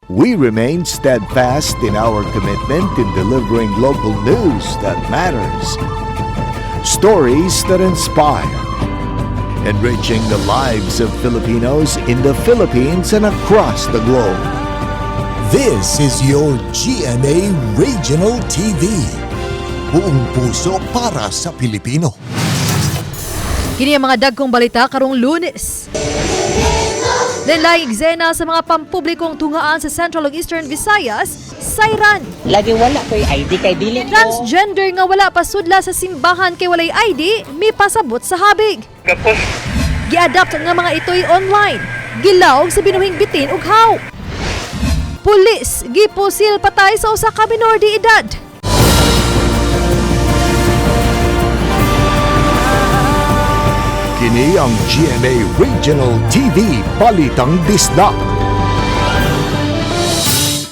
We remain steadfast in our commitment in delivering local news that matters. Stories that inspire. Enriching the lives of Filipinos in the Philippines and across the globe. This is your GMA Regional TV. Buong puso para sa Pilipino. Kini ang mga dagkong balita karong Lunes. Lain-laing eksena sa mga pampublikong tungaan sa Central ug Eastern Visayas, sayran. Lagi wala ko'y ID kay dili ko. Transgender nga wala pasudla sa simbahan kay walay ID, may pasabot sa habig. Gi-adapt nga mga ito'y online. Gilawg sa binuhing bitin ug haw. Pulis gipusil patay sa usa ka minor de edad. Kini ang GMA Regional TV Balitang Bisdak.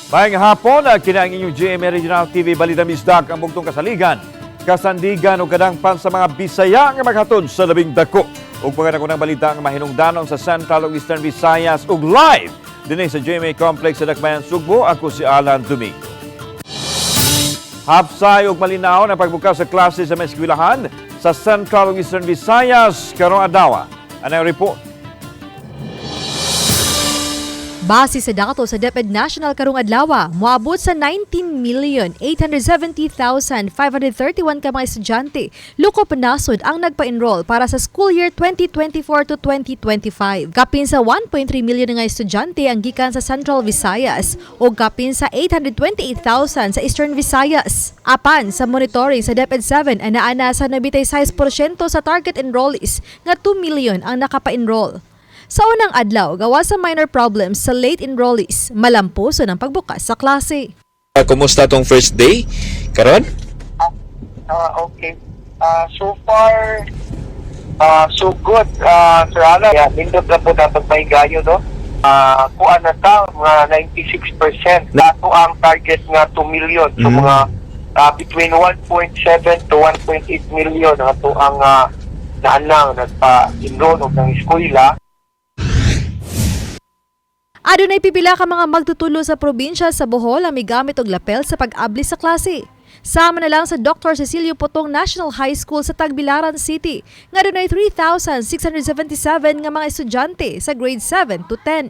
Maayong hapon, kini ang inyong GMA Regional TV Balitang Bisdak ang bugtong kasaligan, kasandigan o kadangpan sa mga Bisaya nga maghatod sa labing dako. Ug mga nakunang balita nga mahinungdanon sa Central ug Eastern Visayas ug live dinhi sa GMA Complex sa Dakbayan, Sugbo. Ako si Alan Domingo. Hapsay ug malinaw na pagbukas sa klase sa mga eskwelahan sa Central ug Eastern Visayas karong adlaw. Anong report? Base sa dato sa DepEd National karong adlaw, moabot sa 19,870,531 ka mga estudyante lukop nasod ang nagpa-enroll para sa school year 2024 to 2025. Kapin sa 1.3 million nga estudyante ang gikan sa Central Visayas o kapin sa 828,000 sa Eastern Visayas. Apan sa monitoring sa DepEd 7 anaana sa 96% sa target enrollees nga 2 million ang nakapa-enroll. Sa unang adlaw, gawa sa minor problems sa late enrollees, malampuso ng pagbukas sa klase. Kumusta tong first day karon? Okay. So far, so good. Sir Alan, nindot na po natag may gayo, no? Kuan na ta, mga 96%. Nato ang target nga 2 million. So mga between 1.7 to 1.8 million nato ang naanang nagpa-enroll ng eskwela. Adunay pipila ka mga magtutulo sa probinsya sa Bohol ang migamit og lapel sa pag-abli sa klase. Sama na lang sa Dr. Cecilio Potong National High School sa Tagbilaran City, nga adunay 3,677 nga mga estudyante sa grade 7 to 10.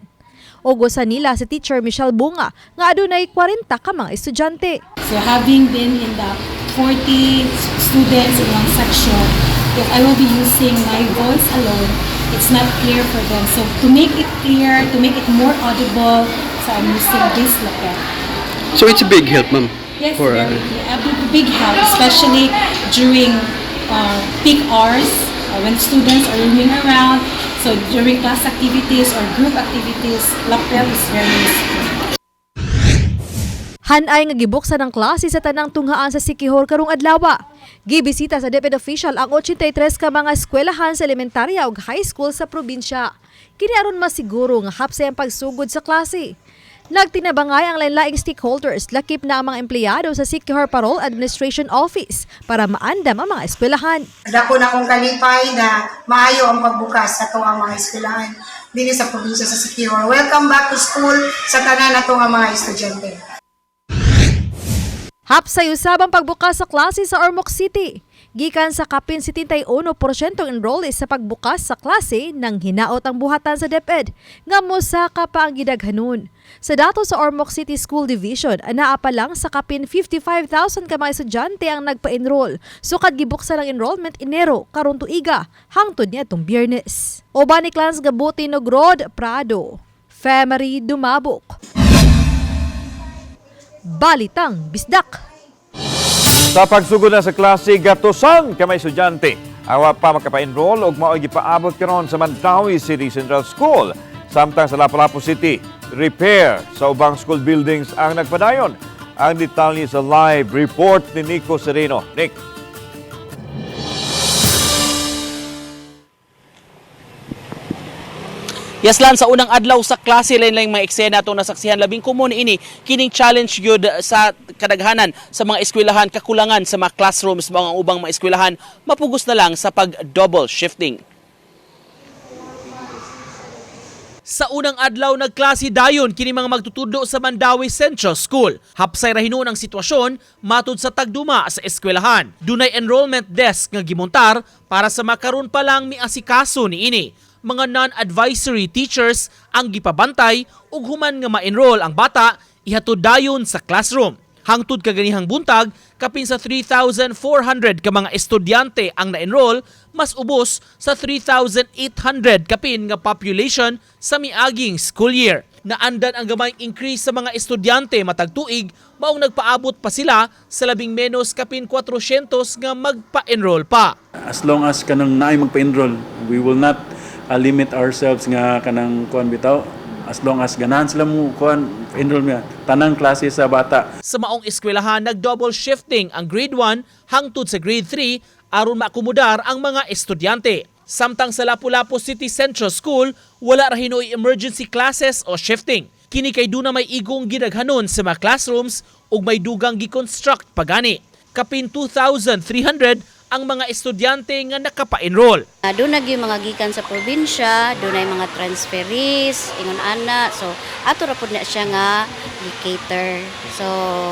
Ugosan nila si Teacher Michelle Bunga nga adunay 40 ka mga estudyante. So having been in the 40 students in one section, if I will be using my voice alone, it's not clear for them. So to make it clear, to make it more audible, so I'm using this lapel. So it's a big help, ma'am? Yes, very big help, especially during peak hours when students are roaming around. So during class activities or group activities, lapel is very useful. Hanay nga gibuksan ang klase sa tanang tunghaan sa Siquijor karong adlaw. Gibisita sa DepEd official ang 83 ka mga eskwelahan sa elementarya ug high school sa probinsya. Kini aron masiguro nga hapsay ang pagsugod sa klase. Nagtinabangay ang lain-laing stakeholders, lakip na ang mga empleyado sa Siquijor Parole Administration Office para maandam ang mga eskwelahan. Dako na kong kalipay na maayo ang pagbukas sa itong mga eskwelahan din sa probinsya sa Siquijor. Welcome back to school sa tanan na itong mga estudyante. Hapsay usabang pagbukas sa klase sa Ormoc City. Gikan sa kapin 71% enrollees sa pagbukas sa klase nang hinaot ang buhatan sa DepEd nga mosaka pa ang gidaghanon. Sa dato sa Ormoc City School Division, anaa pa lang sa kapin 55,000 ka mga estudyante ang nagpa-enroll. Sukad gibuksan ang enrollment Enero karon tuiga hangtod niadtong Biyernes. Oba ni Clans Gabuti Nogrod Prado, Femery Dumabok. Balitang Bisdak. Sa pagsugod na sa klase, gatusan ka may estudyante. Awa pa makapa-enroll o mao'y gipaabot karon sa Mandawi City Central School. Samtang sa Lapu-Lapu City, repair sa ubang school buildings ang nagpadayon. Ang detalye sa live report ni Nico Sereno. Nick. Yaslan, sa unang adlaw sa klase, lain-laing mga eksena itong nasaksihan. Labing kumon ini, kining challenge yun sa kadaghanan sa mga eskwelahan, kakulangan sa mga classrooms, mga ubang mga eskwelahan, mapugos na lang sa pag-double shifting. Sa unang adlaw nagklase dayon kini mga magtutudo sa Mandawi Central School. Hapsay ra hinuon ang sitwasyon matud sa tagduma sa eskwelahan. Dunay enrollment desk nga gimontar para sa makaron pa lang miasikaso niini. Mga non-advisory teachers ang gipabantay ug human nga ma-enroll ang bata ihatod dayon sa classroom. Hangtod kaganihang buntag, kapin sa 3,400 ka mga estudyante ang na-enroll, mas ubos sa 3,800 kapin nga population sa miaging school year. Naandan ang gamayng increase sa mga estudyante matag tuig, maong nagpaabot pa sila sa labing menos kapin 400 nga magpa-enroll pa. As long as kanang naay magpa-enroll, we will not limit ourselves nga kanang kuan bitaw. As long as ganahan sila mo kuan enroll niya tanang klase sa bata. Sa maong eskwelahan nag-double shifting ang grade 1 hangtod sa grade 3 aron maakomodar ang mga estudyante. Samtang sa Lapu-Lapu City Central School, wala ra hinuoy emergency classes o shifting. Kini kay duna may igong gidaghanon sa mga classrooms ug may dugang gi-construct pagani. Kapin 2,300 ang mga estudyante nga nakapa-enroll. Doon yung mga gikan sa probinsya, doon ay mga transferees, ingon ana. So, ato ra pud na siya nga gi-cater. So,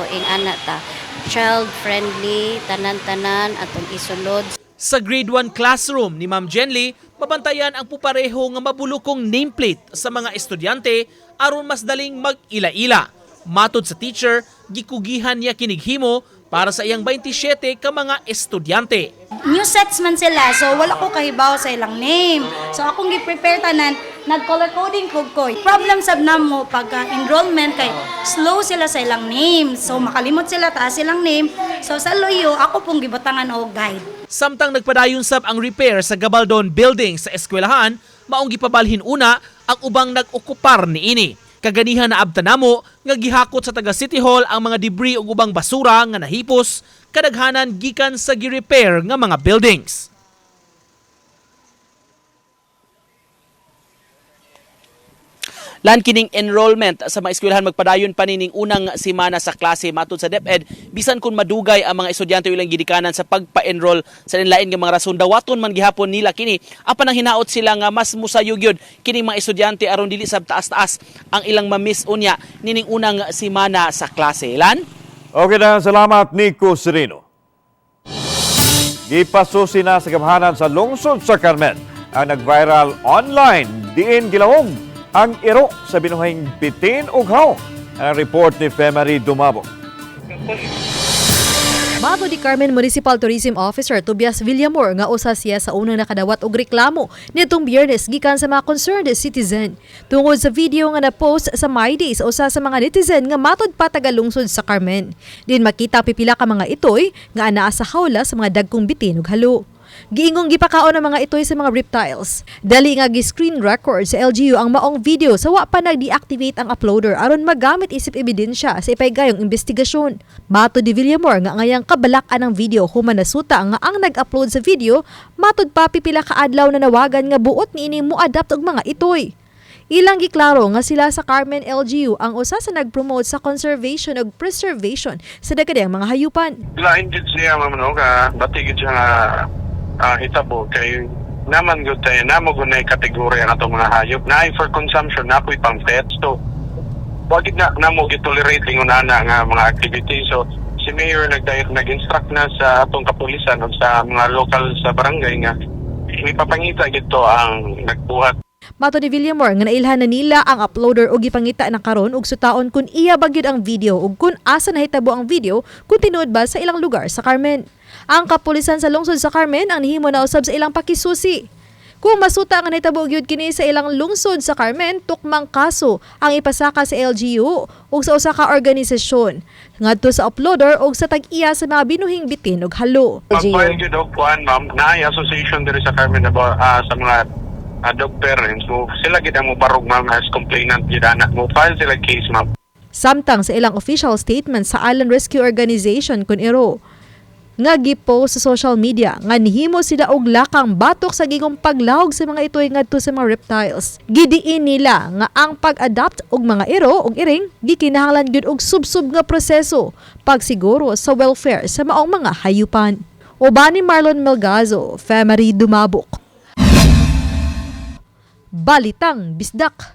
ing ana ta, child-friendly, tanan-tanan, atong isulod. Sa grade 1 classroom ni Ma'am Jenly, mabantayan ang pupareho nga mabulokong nameplate sa mga estudyante aron mas daling mag-ila-ila. Matod sa teacher, gikugihan niya kinighimo para sa iyang 27 ka mga estudyante. New sets man sila, so wala ko kahibaw sa ilang name. So akong gi-prepare tanan, nag-color coding ko. Problem sab na mo pagka-enrollment kay slow sila sa ilang name. So makalimot sila taas silang name. So sa loyo, ako pong gibatangan og guide. Samtang nagpadayon sab ang repair sa Gabaldon Building sa eskwelahan, maong gipabalhin una ang ubang nag-okupar niini. Kaganihan na abtanamo nga gihakot sa taga City Hall ang mga debris ug ubang basura nga nahipos, kadaghanan gikan sa gi-repair nga mga buildings. Lan kining enrollment sa mga eskwelahan magpadayon pa nining unang semana sa klase matud sa DepEd, bisan kun madugay ang mga estudyante ilang gidikanan sa pagpa-enroll sa lain nga mga rason dawaton man gihapon nila kini apan ang hinaot sila nga mas musayog yun kining mga estudyante aron dili sab taas-taas ang ilang ma-miss unya nining unang semana sa klase. Lan? Okay na, salamat Nico Sereno. Gipasusi na sa gamhanan sa lungsod sa Carmen ang nag-viral online diin gilawog ang iro sa binuhing bitin ug haw. Ang report ni Femari Dumabo. Mato di Carmen Municipal Tourism Officer Tobias Villamor nga usa siya sa unang nakadawat og reklamo nitong Biyernes gikan sa mga concerned citizen tungod sa video nga na-post sa MyDay sa usa sa mga netizen nga matod pa tagalungsod sa Carmen. Din makita pipila ka mga itoy nga anaa sa hawla sa mga dagkong bitin ug halo. Giingong gipakaon ang mga itoy sa mga reptiles. Dali nga gi-screen record sa LGU ang maong video sa wa pa nag-deactivate ang uploader aron magamit isip ebidensya sa ipaygayong investigasyon. Mato di Villamor nga ngayang kabalak-an ang video human nasuta nga ang nag-upload sa video matod pa pipila ka adlaw na nawagan nga buot niini mo adapt og mga itoy. Ilang giklaro nga sila sa Carmen LGU ang usa sa nag-promote sa conservation ug preservation sa daghang mga hayupan. Lain gid siya mamano ka batigid siya nga hitabo kay naman gud tayo namo gunay kategorya ang atong mga hayop na for consumption na po'y pang pets. So wag na namo gitolerate ingon ana nga mga activity. So si Mayor nag-instruct na sa atong kapulisan ug sa mga local sa barangay nga ipapangita gito ang nagbuhat. Mato ni Villamor nga nailhan na nila ang uploader og gipangita na karon ug sutaon kung iya bagyod ang video ug kung asa nahitabo ang video kung tinuod ba sa ilang lugar sa Carmen. Ang kapulisan sa lungsod sa Carmen ang nihimo na usab sa ilang pakisusi. Kung masuta nga nahitabo gyud kini sa ilang lungsod sa Carmen, tukmang kaso ang ipasaka sa LGU ug sa usa ka organisasyon ngadto sa uploader ug sa tag-iya sa mga binuhing bitin ug halo. Pag-file gid og kuan ma'am na association diri sa Carmen about sa mga dog parents mo sila gid ang mobarog ma'am as complainant gid anak mo file sila case ma'am. Samtang sa ilang official statement sa Island Rescue Organization kun iro nga gipost sa social media nga nihimo sila og lakang batok sa gigong paglahog sa mga itoy ngadto sa mga reptiles. Gidiin nila nga ang pag-adapt og mga iro ug iring gikinahanglan gyud og subsub nga proseso pagsiguro sa welfare sa maong mga hayupan. Uban ni Marlon Melgazo, Femari Dumabok. Balitang Bisdak.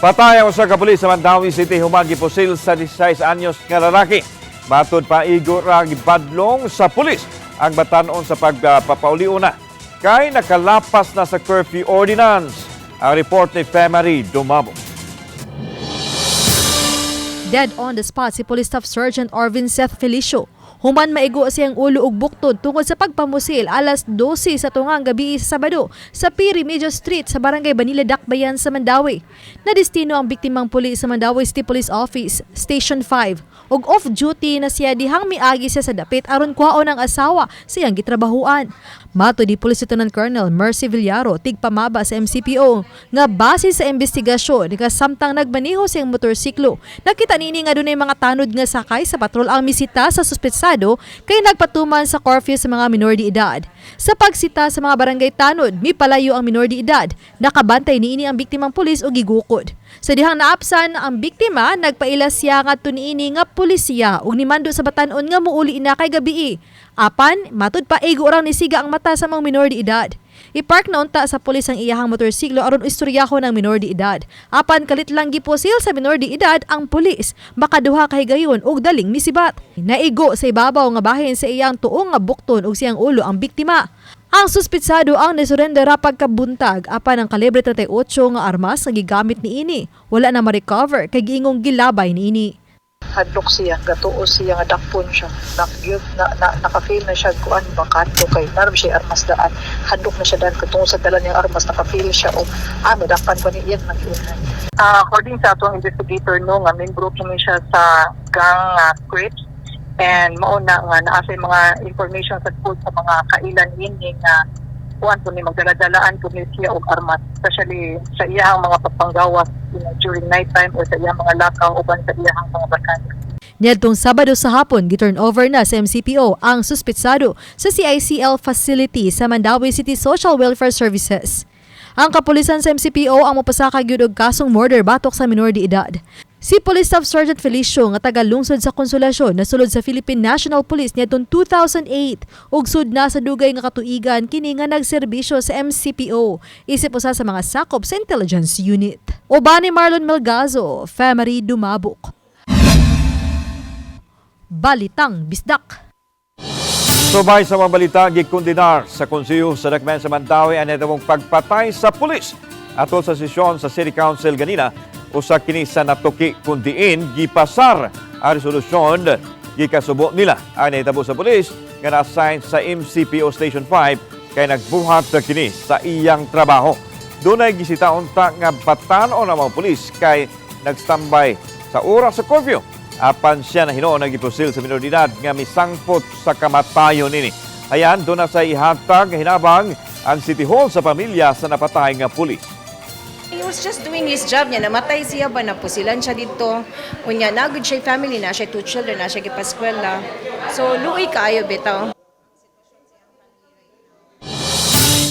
Patay ang usa ka pulis sa Mandawi City human gipusil sa 16 anyos nga lalaki. Matod pa igo ra gibadlong sa pulis ang batan-on sa pagpapauliuna kay nakalapas na sa curfew ordinance. Ang report ni Femari Dumabo. Dead on the spot si Police Staff Sergeant Orvin Seth Felicio. Human maigo siyang ulo ug buktod tungod sa pagpamusil alas 12 sa tungang gabi sa Sabado sa Piri Medio Street sa Barangay Banila Dakbayan sa Mandawi. Nadestino ang biktimang pulis sa Mandawi City Police Office, Station 5 ug off-duty na siya dihang miagi siya sa dapit aron kuhaon ang asawa siyang gitrabahuan. Mato di Police Lieutenant Colonel Mercy Villaro tigpamaba sa MCPO nga base sa investigasyon nga samtang nagmaneho siyang motorsiklo nakita nini nga dunay mga tanod nga sakay sa patrol ang misita sa suspetsado kay nagpatuman sa curfew sa mga minor de edad. Sa pagsita sa mga barangay tanod, mipalayo ang minor de edad. Nakabantay niini ang biktimang pulis o gigukod. Sa dihang naapsan ang biktima, nagpaila siya nga niini nga pulisya ug nimando sa batan-on nga muuli na kay gabii. Apan, matud pa igo orang nisiga ang mata sa mga minor de edad. I-park na unta sa pulis ang iyahang motorsiklo aron istoryaho ng minor de edad. Apan kalit lang gipusil sa minor de edad ang pulis, makaduha ka higayon ug daling misibat. Naigo sa ibabaw nga bahin sa iyang tuong nga bukton ug siyang ulo ang biktima. Ang suspitsado ang nisurrender pagkabuntag apan ang kalibre 38 nga armas nga gigamit niini. Wala na ma-recover kay giingong gilabay niini. Hadlok siya, gatuo siya nga dakpon siya. Naka-fail na siya kuan bakato kay naram siya armas daan. Hadlok na siya daan katungod sa dala niyang armas naka-fail siya o madapan pa niya nag-iunan. According sa atong investigator no nga membro kami siya sa gang Crips and mauna nga naasay mga information sa food sa mga kailan ini nga kuan po ni magdala-dalaan po siya og armas, especially sa iyang mga pagpanggawas during night time o sa iyang mga lakaw uban sa iyang mga bakan. Niadtong Sabado sa hapon, giturn over na sa MCPO ang suspitsado sa CICL facility sa Mandawi City Social Welfare Services. Ang kapulisan sa MCPO ang mopasaka gyud og kasong murder batok sa minor de edad. Si Police Staff Sergeant Felicio nga taga-lungsod sa Konsolasyon nasulod sa Philippine National Police niadtong 2008 ug sud na sa dugay nga katuigan kini nga nagserbisyo sa MCPO isip usa sa mga sakop sa intelligence unit. Oba ni Marlon Melgazo, Femari Dumabok. Balitang Bisdak. Subay sa mga balita, gikondenar sa konseyo sa Dakbayan sa Mandawi ang netawong pagpatay sa pulis. Atol sa sesyon sa City Council ganina, usa kini sa natuki kundiin gipasar ang resolusyon gikasubo nila ang nahitabo sa pulis nga na-assign sa MCPO Station 5 kay nagbuhat na kini sa iyang trabaho. Dunay gisita unta nga batan-on ang mga pulis kay nagstambay sa oras sa curfew. Apan siya na hinoon nagipusil sa minor de edad nga misangpot sa kamatayon nini. Ayan, doon na sa ihatag hinabang ang City Hall sa pamilya sa napatay nga pulis. He was just doing his job niya. Namatay siya ba? Napusilan siya dito. Kunya, nagod siya family na siya 2 children na siya kipaskwela. So, luoy kaayo bitaw.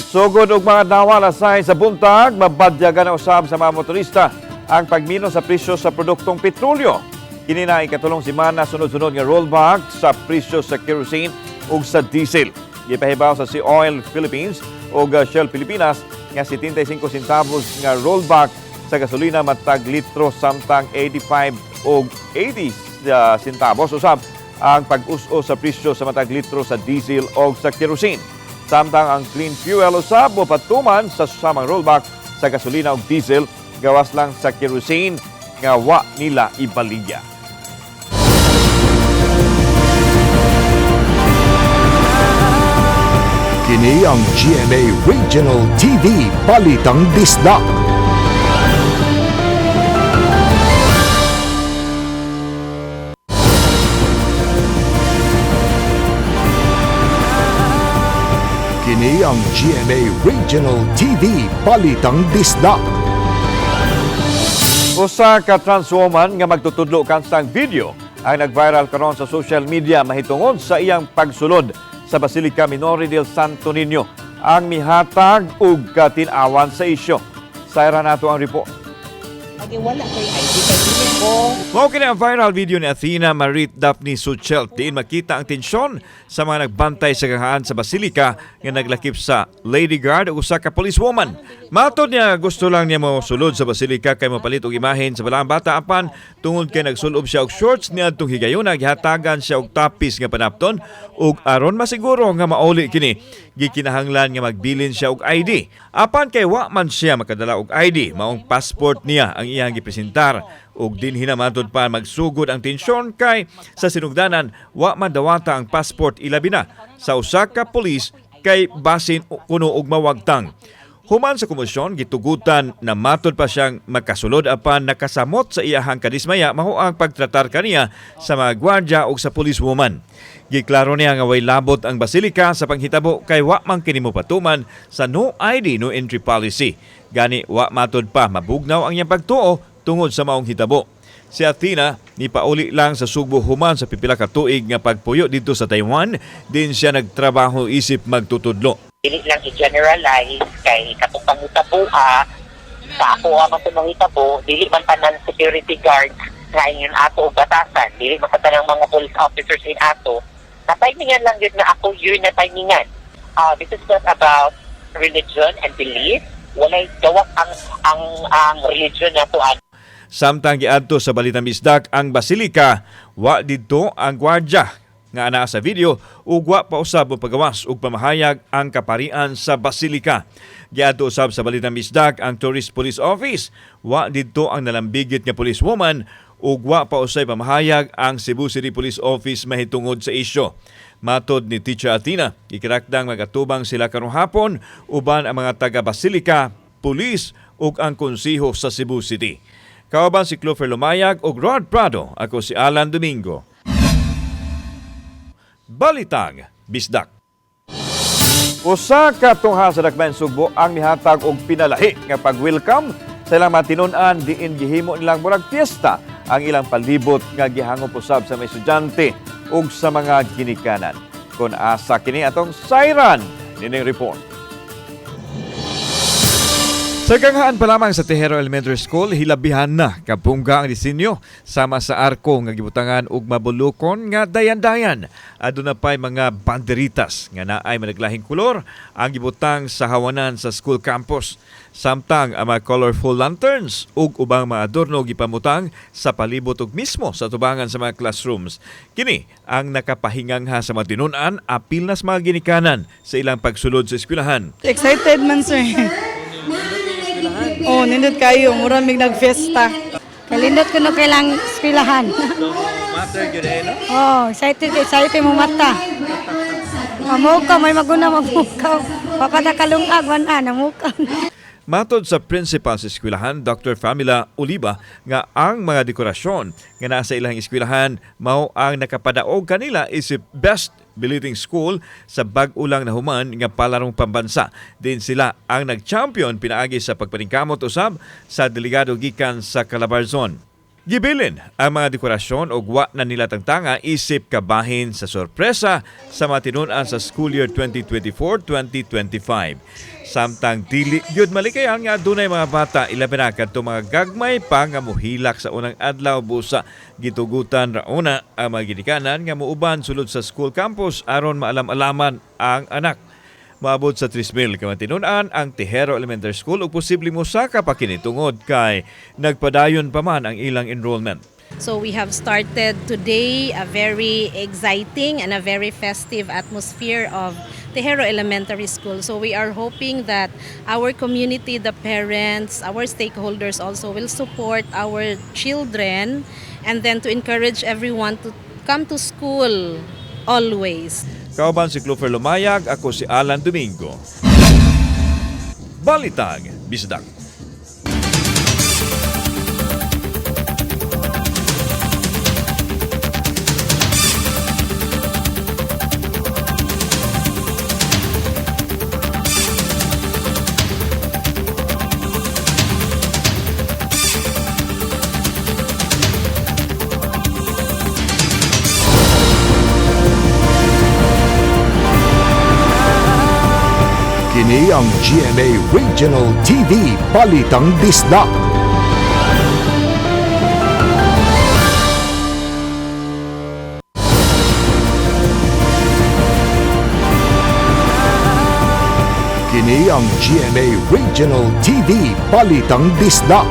Sugod og mga nawala sa buntag, mabadyagan na usab sa mga motorista ang pagmino sa presyo sa produktong petrolyo. Kini na ikatulong semana sunod-sunod nga rollback sa presyo sa kerosene ug sa diesel. Gipahibaw sa Sea Oil Philippines ug Shell Pilipinas nga 75 centavos nga rollback sa gasolina matag litro samtang 85 o 80 centavos usab ang pag-us-o sa presyo sa matag litro sa diesel o sa kerosene. Samtang ang clean fuel usab mo patuman sa susamang rollback sa gasolina o diesel gawas lang sa kerosene nga wa nila ibaligya. Kini ang GMA Regional TV Balitang Bisdak. Kini ang GMA Regional TV Balitang Bisdak. Usa ka trans woman nga magtutudlo kantang video ang nag-viral karon sa social media mahitungod sa iyang pagsulod sa Basilica Minore del Santo Niño ang mihatag ug katinawan sa isyo. Sayra nato ang report. Wala kay ID kay Mao kini ang viral video ni Athena Marit Daphne Suchelt diin makita ang tensyon sa mga nagbantay sa gahaan sa Basilica nga naglakip sa Lady Guard ug usa ka policewoman. Matod niya gusto lang niya mo sulod sa Basilica kay mapalit og imahen sa balang bata apan tungod kay nagsulob siya og shorts niadtong higayon gihatagan siya og tapis nga panapton ug aron masiguro nga mauli kini gikinahanglan nga magbilin siya og ID. Apan kay wa man siya makadala og ID, maong passport niya ang iyang gipresentar ug din hinamatod pa magsugod ang tensyon kay sa sinugdanan wa man dawata ang passport ilabi na sa usa ka pulis kay basin kuno og mawagtang. Human sa komisyon gitugutan na matod pa siyang magkasulod apan nakasamot sa iyahang kadismaya mao ang pagtratar kaniya sa mga gwardya ug sa policewoman. Giklaro niya nga way labot ang Basilica sa panghitabo kay wa man kini mopatuman sa no ID no entry policy. Gani wa matod pa mabugnaw ang iyang pagtuo tungod sa maong hitabo. Si Athena ni pauli lang sa Sugbo human sa pipila ka tuig nga pagpuyo dito sa Taiwan, din siya nagtrabaho isip magtutudlo. Dili lang i-generalize kay katong pangitabo sa ako ang pangitabo, dili man tanan security guard nga ingon ato og batasan, dili man tanan mga police officers in ato. Natimingan lang yun na ako yun na timingan. This is not about religion and belief. Walay gawak ang religion na to. Samtang giadto sa Balitang Bisdak ang Basilica, wa didto ang gwardya nga anaa sa video ug wa pa usab mo pagawas ug pamahayag ang kaparian sa Basilica. Giadto usab sa Balitang Bisdak ang Tourist Police Office, wa didto ang nalambigit nga policewoman ug wa pa usay pamahayag ang Cebu City Police Office mahitungod sa isyu. Matod ni Teacher Athena, ikirakdang magatubang sila karong hapon uban ang mga taga Basilica, pulis ug ang konsiho sa Cebu City. Kauban si Clover Lumayag ug Rod Prado, ako si Alan Domingo. Balitang Bisdak. Usa ka tungha sa Dakbayan Sugbo ang mihatag og pinalahi nga pag-welcome sa ilang matinun-an diin gihimo nilang murag fiesta ang ilang palibot nga gihangop usab sa mga estudyante ug sa mga ginikanan. Kung asa kini atong Siren nining report. Sa ganghaan pa lamang sa Tejero Elementary School, hilabihan na kabungga ang disenyo sama sa arko nga gibutangan ug mabulukon nga dayan-dayan. Aduna pay mga banderitas nga naay managlahing kolor ang gibutang sa hawanan sa school campus. Samtang ang mga colorful lanterns ug ubang mga adorno gipamutang sa palibot ug mismo sa tubangan sa mga classrooms. Kini ang nakapahingangha sa mga tinun-an apil na sa mga ginikanan sa ilang pagsulod sa eskwelahan. Excited man sir. Oh, nindot kayo, mura mig nagfiesta. Kalindot ko no kailang eskwelahan. Matter gyud no? Oh, excited mo mata. Mamukaw, may maguna mamukaw. Papatakalungag, wana, namukaw. Matod sa principal sa eskwelahan, Dr. Famila Oliva, nga ang mga dekorasyon nga nasa ilang eskwelahan mao ang nakapadaog kanila isip Best Believing School sa bag-o lang na human nga palarong pambansa. Din sila ang nag-champion pinaagi sa pagpaningkamot usab sa delegado gikan sa Calabarzon. Gibilin ang mga dekorasyon o wa na nila tangtanga isip kabahin sa sorpresa sa mga tinun-an sa school year 2024-2025. Samtang dili gyud malikayan nga dunay mga bata ilabi na kadto mga gagmay pa nga muhilak sa unang adlaw busa gitugutan rauna ang mga ginikanan nga muuban sulod sa school campus aron maalam-alaman ang anak. Maabot sa 3,000 ka matinun-an ang Tejero Elementary School ug posible mo sa kapakinitungod kay nagpadayon pa man ang ilang enrollment. So we have started today a very exciting and a very festive atmosphere of Tejero Elementary School. So we are hoping that our community, the parents, our stakeholders also will support our children and then to encourage everyone to come to school always. Kauban si Clover Lumayag, ako si Alan Domingo. Balitang Bisdak. Kini ang GMA Regional TV Balitang Bisdak. Kini ang GMA Regional TV Balitang Bisdak.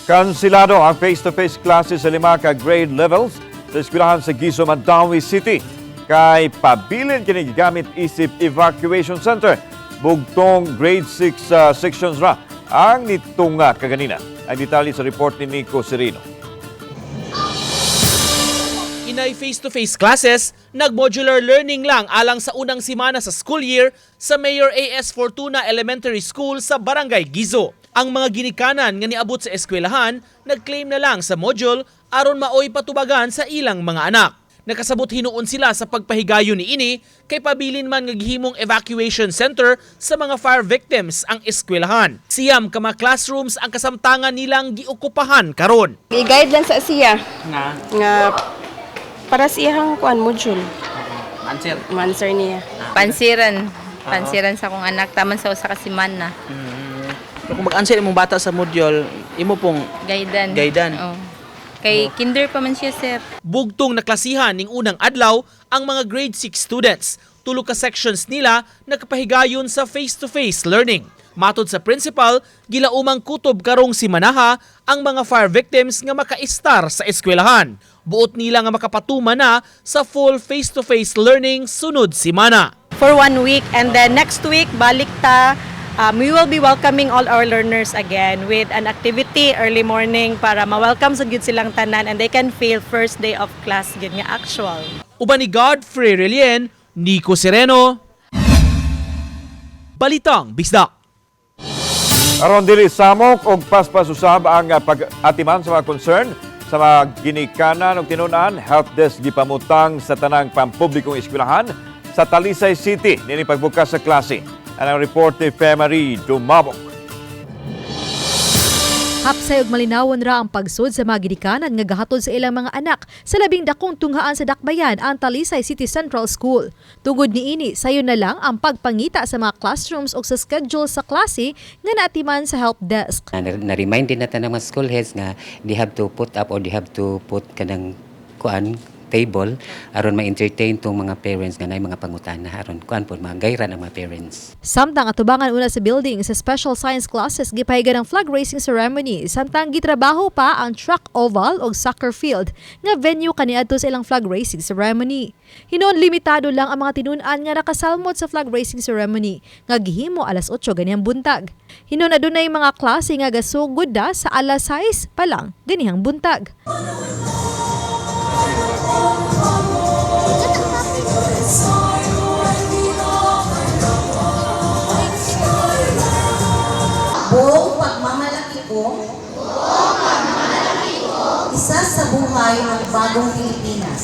Kansilado ang face-to-face classes sa 5 ka grade levels sa eskwelahan sa Giso, Mandawi City. Kay pabilin kini gigamit isip evacuation center. Bugtong grade 6 sections ra ang nitunga kaganina. Ang detalye sa report ni Nico Serino. Inay face-to-face classes, nag-modular learning lang alang sa unang simana sa school year sa Mayor A.S. Fortuna Elementary School sa Barangay Gizo. Ang mga ginikanan nga niabot sa eskwelahan, nag-claim na lang sa module aron maoy patubagan sa ilang mga anak. Nakasabot hinuon sila sa pagpahigayon ni ini kay pabilin man nga gihimong evacuation center sa mga fire victims ang eskwelahan. Siyam ka mga classrooms ang kasamtangan nilang giokupahan karon. I-guide lang sa siya nga para sa iyang module. Answer niya. Pansiran sa akong anak, taman sa usa ka semana. Kung mag-answer imong bata sa module, imo pong Gaydan. Oh. Kay kinder pa man siya, sir. Bugtong na klasihan ning unang adlaw ang mga grade 6 students. Tulo ka sections nila nakapahigayon sa face-to-face learning. Matod sa principal, gilaumang kutob karong simanaha ang mga fire victims nga maka-istar sa eskwelahan. Buot nila nga makapatuma na sa full face-to-face learning sunod simana. For 1 week, and then next week, balik ta. We will be welcoming all our learners again with an activity early morning para ma-welcome sa gyud silang tanan and they can feel first day of class gyud nga actual. Uban ni Godfrey Relien, Nico Sereno, Balitang Bisdak. Aron diri samok og paspas usab ang pag-atiman sa mga concern sa mga ginikanan ug tinun-an, help desk gipamutang sa tanang pampublikong eskwelahan sa Talisay City nini pagbukas sa klase. Ang report ni Marie Dumabok. Hapsay og malinawon ra ang pagsud sa mga ginikanan nga gahatod sa ilang mga anak sa labing dakong tunghaan sa Dakbayan ang Talisay City Central School. Tugod niini, sayo na lang ang pagpangita sa mga classrooms o sa schedule sa klase nga naatiman sa help desk. Na-remind din natin ng mga school heads nga they have to put up or they have to put kanang table aron ma-entertain tong mga parents nga nay mga pangutana aron magayran ang mga parents. Samtang atubangan una sa building sa special science classes gipahigan ang flag raising ceremony samtang gitrabaho pa ang track oval o soccer field nga venue kaniadto sa ilang flag raising ceremony. Hinon limitado lang ang mga tinun-an nga nakasalmot sa flag raising ceremony nga gihimo alas 8 ganihang buntag. Hinon adunay mga klase nga gasugod da sa alas 6 pa lang ganihang buntag. Buong pagmamalaki ko, isa sa buhay ng bagong Pilipinas.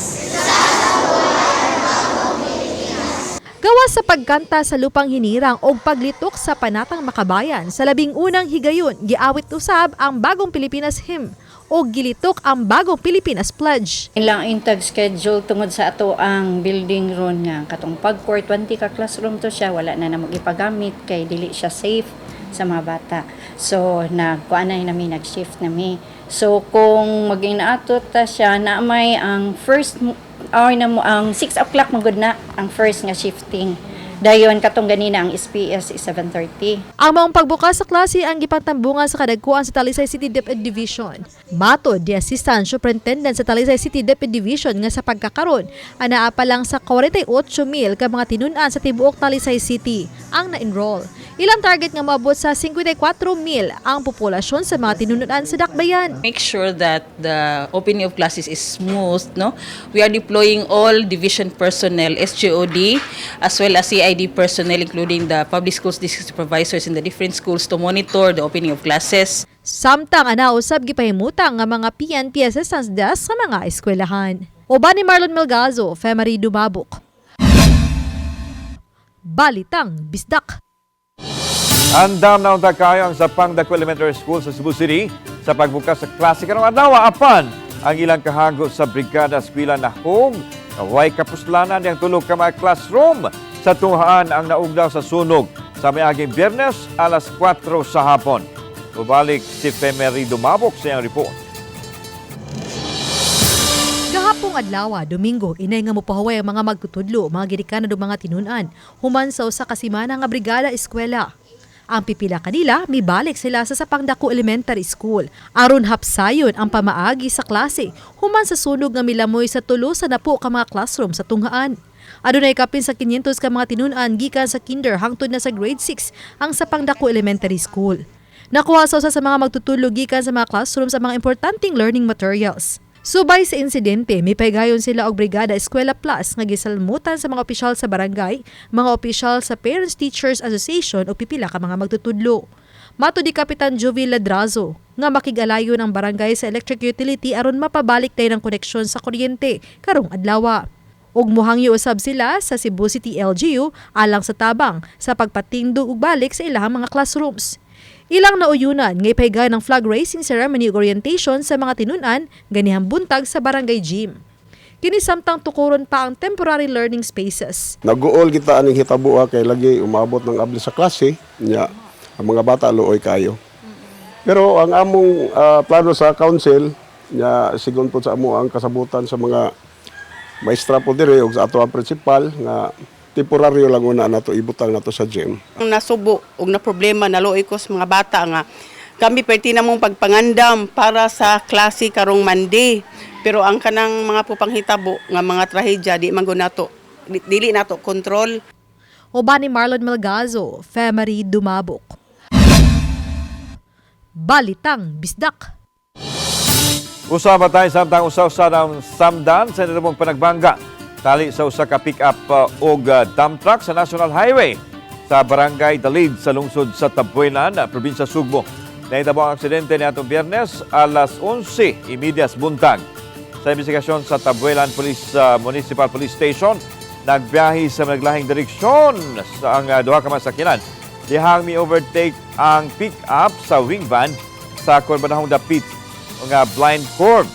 Gawas sa pagkanta sa lupang hinirang o paglitok sa panatang makabayan sa labing unang higayon, giawit usab ang Bagong Pilipinas Hymn o gilitok ang Bagong Pilipinas Pledge. Ilang intag schedule tungod sa ato ang building ron nga katong pag-core 20 ka classroom to siya, wala na namang ipagamit kay dili siya safe sa mga bata. So nagkuanay nami, nag-shift nami. So kung maging naatot ta siya na may ang first hour na mo ang 6 o'clock magud na ang first nga shifting. Dayon katong ganina ang SPS is 7:30. Ang maong pagbukas sa klase ang gipatambungan sa kadagkuan sa Talisay City DepEd Division. Matod di Assistant Superintendent sa Talisay City DepEd Division nga sa pagkakaron, anaa pa lang sa 48,000 ka mga tinun-an sa tibuok Talisay City ang na-enroll. Ilang target nga maabot sa 54,000 ang populasyon sa mga tinun-an sa Dakbayan. Make sure that the opening of classes is smooth, no? We are deploying all division personnel, SGOD, as well as CID personnel, including the public schools district supervisors in the different schools to monitor the opening of classes. Samtang anausab gipahimutang nga mga PNP assistance desk sa mga eskwelahan. Uban ni Marlon Melgazo, Marie Dumabok. Balitang Bisdak. Andam na unta kayo ang Sapang Dako Elementary School sa Cebu City sa pagbukas sa klase karong adlaw apan ang ilang kahago sa Brigada Eskwela na home naway kapuslanan yang tulog ka mga classroom sa tunghaan ang naugdaw sa sunog sa miaging Biyernes alas 4 sa hapon. Ubalik si Marie Dumabok sa iyang report. Gahapong adlaw, Domingo, inay nga mopahuway ang mga magtutudlo, mga gidikanan ug mga tinunan, human sa usa ka semana nga brigada eskwela. Ang pipila kanila, mibalik sila sa Sapangdako Elementary School. Aron hapsayon ang pamaagi sa klase, human sa sunog nga milamoy sa tulo sa napo ka mga classroom sa tunghaan. Adunay kapin sa 500 ka mga tinunan gikan sa kinder hangtod na sa grade 6 ang Sapangdako Elementary School. Nakuha sa usa sa mga magtutudlo gikan sa mga classroom sa mga importanteng learning materials. Subay sa insidente, may paygayon sila og Brigada Eskwela Plus nga gisalmutan sa mga opisyal sa barangay, mga opisyal sa Parents Teachers Association o pipila ka mga magtutudlo. Mato di Kapitan Jovi Ladrazo nga makigalayon ang barangay sa electric utility aron mapabalik tayo ng koneksyon sa kuryente karong adlaw. Og muhangyo usab sila sa Cebu City LGU alang sa tabang sa pagpatindog ug balik sa ilahang mga classrooms. Ilang nauyunan nga ipahigay ng flag raising ceremony ug orientation sa mga tinunan ganihang buntag sa barangay gym. Kini samtang tukuron pa ang temporary learning spaces. Naguol kita aning hitabo kay lagi umabot ng abli sa klase nya ang mga bata luoy kayo. Pero ang among plano sa council nya sigon po sa amo ang kasabutan sa mga maestra po dire ug sa ato ang principal nga temporaryo lang una nato ibutang nato sa gym. Nasubo ug na problema naluoy ko sa mga bata nga kami perti na mong pagpangandam para sa klase karong Monday. Pero ang kanang mga pupanghitabo nga mga trahedya di man nato dili nato kontrol. Oba ni Marlon Melgazo, Femery Dumabok. Balitang Bisdak. Usama tayo samtang usaw-usa ng samdan sa nilumong panagbangga. Tali sa usa ka pick-up og dump truck sa National Highway sa Barangay Dalid sa lungsod sa Tabuelan, probinsya Sugbo. Nahitabo ang aksidente niadtong Biyernes alas 11:30 buntag. Sa investigasyon sa Tabuelan Municipal Police Station, nagbiyahe sa naglahing direksyon sa ang duha ka masakyanan. Dihang mi-overtake ang pick-up sa wing van sa kurbanahong dapit nga blind curve.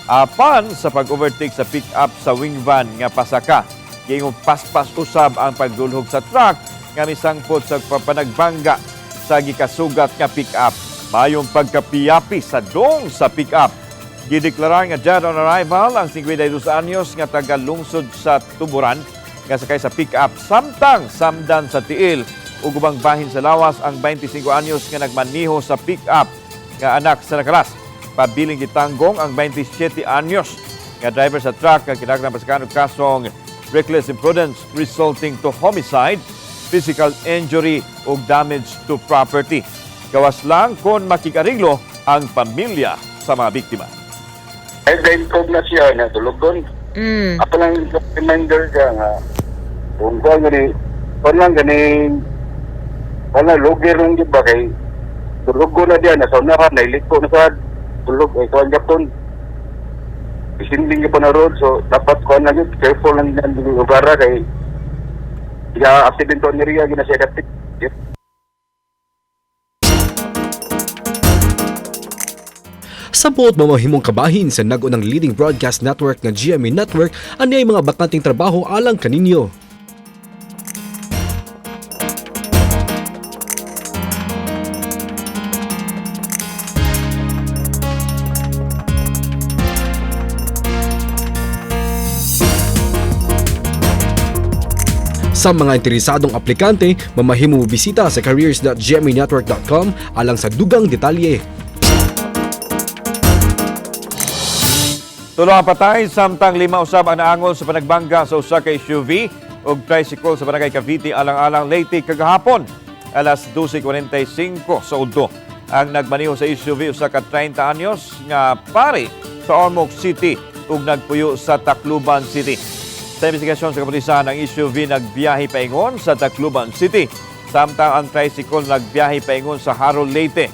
Apan sa pag-overtake sa pick-up sa wing van nga pasaka, gingong paspas usab ang pagdulhog sa truck nga misangpot sa panagbangga sa gikasugat nga pick-up. Mayong pagkapiyapi sa dong sa pick-up. Gideklara nga dead on arrival ang 52 anyos nga taga-lungsod sa Tuburan nga sakay sa pick-up samtang samdan sa tiil ug ubang bahin sa lawas ang 25 anyos nga nagmaniho sa pick-up nga anak sa nakalas. Pabiling gitanggong ang 27 anyos nga driver sa truck nga kinahanglan pasakan og kasong reckless imprudence resulting to homicide, physical injury ug damage to property. Gawas lang kung makikariglo ang pamilya sa mga biktima. Ay, ko na siya na tulugon. Ako lang reminder ka nga kung ko lang ganing wala lugar ng diba kay tulugon na diyan na sa unahan na iliko na sa tulog eh kuan Japon isinding ka pa na road so dapat kuan na yun careful lang yan ng lugar kay iya aksidento ni Ria ginasya Sa buot mamahimong kabahin sa nag-unang leading broadcast network ng GMA Network, ani ay mga bakanting trabaho alang kaninyo. Sa mga interesadong aplikante, mamahimo bisita sa careers.gmanetwork.com alang sa dugang detalye. Tulong ang patay samtang 5 usab ang naangol sa panagbangga sa usa ka SUV ug tricycle sa Barangay Cavite alang-alang Leyte kagahapon alas 12:45 sa udto. Ang nagmaniho sa SUV usa ka 30 anyos nga pare sa Ormoc City ug nagpuyo sa Tacloban City. Sa investigasyon sa kapulisan, ang SUV nagbiyahe paingon sa Tacloban City, samtang ang tricycle nagbiyahe paingon sa Harold Leyte.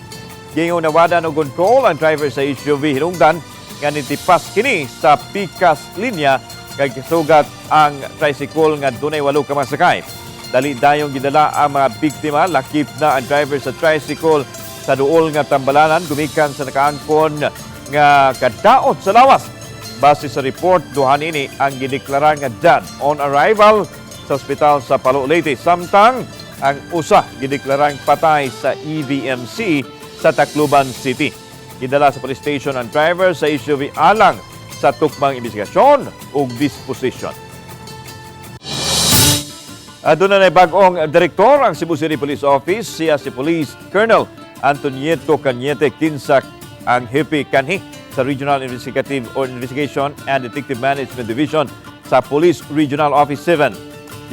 Gingon nawadan og control ang driver sa SUV hinungdan nga nitipas kini sa pikas linya kay kisugat ang tricycle nga dunay 8 ka masakay. Dali dayong gidala ang mga biktima, lakip na ang driver sa tricycle sa duol nga tambalanan gumikan sa nakaangkon nga kadaot sa lawas. Base sa report, duhan ini ang gideklara nga dead on arrival sa ospital sa Palo Leyte. Samtang ang usa gideklarang patay sa EVMC sa Tacloban City. Gidala sa police station ang driver sa SUV alang sa tukmang investigasyon ug disposition. Doon na bagong direktor ang Cebu City Police Office, siya si Police Colonel Antonieto Cañete Kinsak ang hepe kanhi sa Regional Investigation and Detective Management Division sa Police Regional Office 7.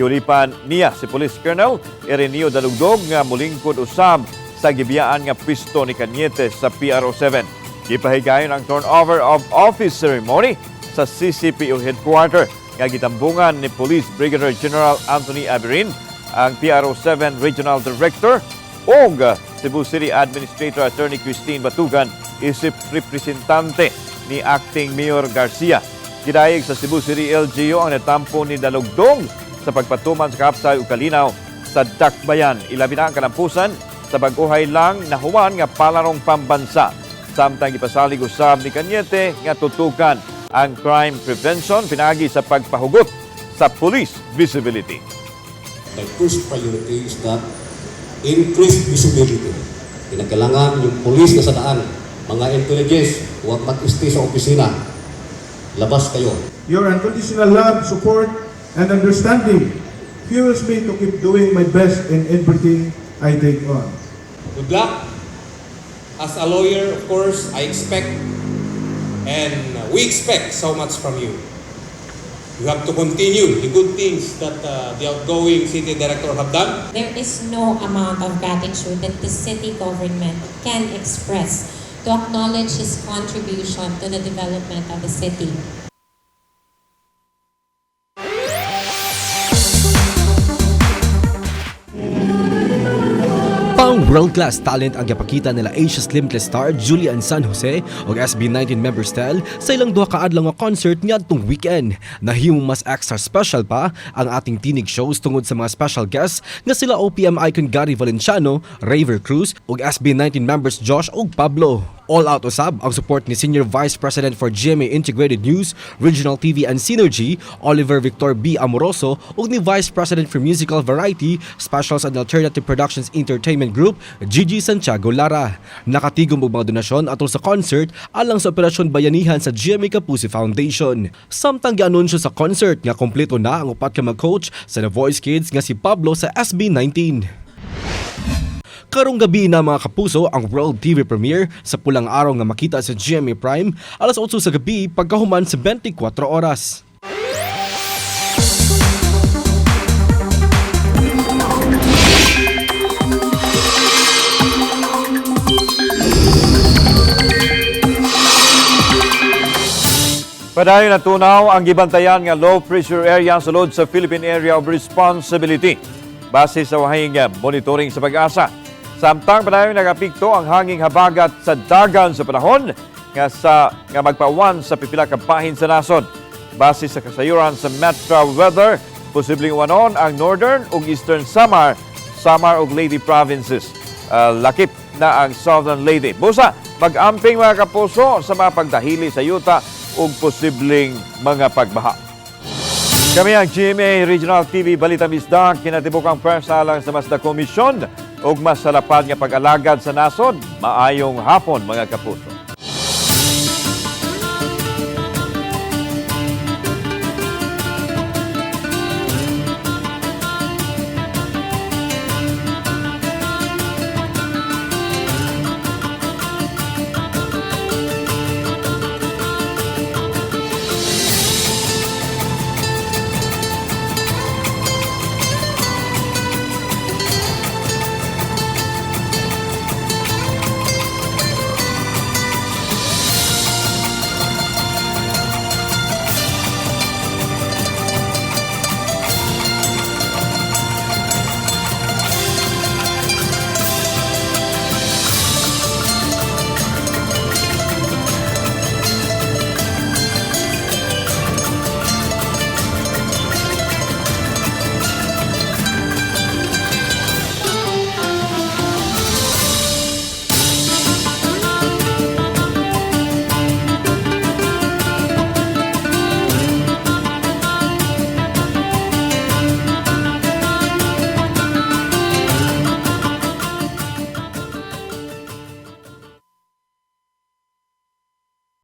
Giulipan niya si Police Colonel Ireneo Dalugdog nga mulingkod usab sa gibiyaan nga pwesto ni Cañete sa PRO7. Gipahigayon ang turnover of office ceremony sa CCPO headquarter nga gitambungan ni Police Brigadier General Anthony Aberin, ang PRO7 Regional Director o Cebu City Administrator Attorney Christine Batugan isip representante ni Acting Mayor Garcia. Gidayeg sa Cebu City LGU ang natampo ni Dalugdog sa pagpatuman sa kahapsay ug kalinaw sa Dakbayan. Ilabi na ang kalampusan sa bag-uhay lang na human nga palarong pambansa. Samtang ipasalig usab ni Cañete nga tutukan ang crime prevention pinagi sa pagpahugot sa police visibility. The first priority is that increased visibility. Kinakailangan yung police na sa daan, mga intelligence, huwag mag-stay sa opisina. Labas kayo. Your unconditional love, support, and understanding fuels me to keep doing my best in everything I take on. Good luck. As a lawyer, of course, I expect and we expect so much from you. You have to continue the good things that the outgoing city director have done. There is no amount of gratitude that the city government can express to acknowledge his contribution to the development of the city. Pang world-class talent ang gipakita nila Asia's Limitless star Julian San Jose ug SB19 member Stel sa ilang duha ka adlaw nga concert niadtong weekend. Nahimong mas extra special pa ang ating tinig shows tungod sa mga special guests nga sila OPM icon Gary Valenciano, Raver Cruz ug SB19 members Josh ug Pablo. All out usab ang support ni Senior Vice President for GMA Integrated News, Regional TV and Synergy, Oliver Victor B. Amoroso ug ni Vice President for Musical Variety, Specials and Alternative Productions Entertainment Group, Gigi Santiago Lara. Nakatigom og mga donasyon atol sa concert alang sa Operasyon Bayanihan sa GMA Kapusi Foundation. Samtang gianunsyo sa concert nga kompleto na ang upat ka mag-coach sa The Voice Kids nga si Pablo sa SB19. Karong gabi na mga kapuso ang World TV premiere sa Pulang Araw nga makita sa GMA Prime alas 8 sa gabi pagkahuman sa 24 oras. Padayon natunaw ang gibantayan nga low pressure area sulod sa Philippine Area of Responsibility base sa wahing monitoring sa Pag-asa. Samtang padayon nagapikto ang hanging habagat sa dagan sa panahon nga magpawan sa pipila ka bahin sa nasod. Base sa kasayuran sa Metro Weather, posibleng wanon ang Northern ug Eastern Samar ug Leyte provinces. Lakip na ang Southern Leyte. Busa, mag-amping mga kapuso sa mga pagdahili sa yuta ug posibleng mga pagbaha. Kami ang GMA Regional TV Balita Misda, kinatibukang pwersa lang sa Masda Komisyon ug mas salapad nga pag-alagad sa nasod. Maayong hapon mga kapuso.